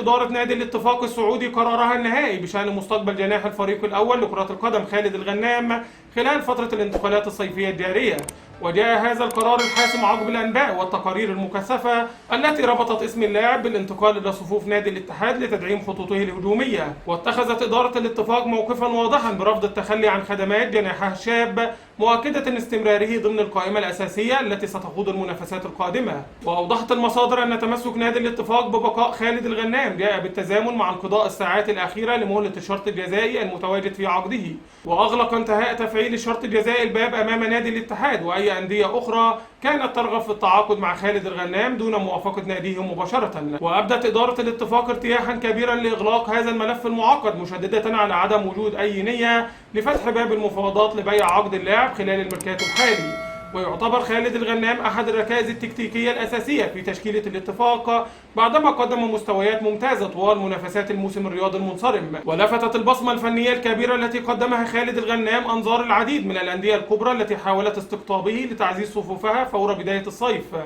إدارة نادي الاتفاق السعودي قرارها النهائي بشأن مستقبل جناح الفريق الأول لكرة القدم خالد الغنام خلال فترة الانتقالات الصيفية الجارية. وجاء هذا القرار الحاسم عقب الأنباء والتقارير المكثفة التي ربطت اسم اللاعب بالانتقال إلى صفوف نادي الاتحاد لتدعيم خطوطه الهجومية. واتخذت إدارة الاتفاق موقفا واضحا برفض التخلي عن خدمات جناحها الشاب، مؤكدة استمراره ضمن القائمة الأساسية التي ستخوض المنافسات القادمة. وأوضحت المصادر أن تمسك نادي الاتفاق ببقاء خالد الغنام جاء بالتزامن مع انقضاء الساعات الأخيرة لمهلة الشرط الجزائي المتواجد في عقده، وأغلق انتهاء تفعيل الشرط الجزائي الباب أمام نادي الاتحاد وأي أندية أخرى كانت ترغب في التعاقد مع خالد الغنام دون موافقة ناديه مباشرة. وأبدت إدارة الاتفاق ارتياحا كبيرا لإغلاق هذا الملف المعقد، مشددة على عدم وجود أي نية لفتح باب المفاوضات لبيع عقد اللاعب خلال الميركاتو الحالي. ويعتبر خالد الغنام أحد الركائز التكتيكية الأساسية في تشكيلة الاتفاق بعدما قدم مستويات ممتازة طوال منافسات الموسم الرياضي المنصرم. ولفتت البصمة الفنية الكبيرة التي قدمها خالد الغنام أنظار العديد من الأندية الكبرى التي حاولت استقطابه لتعزيز صفوفها فور بداية الصيف.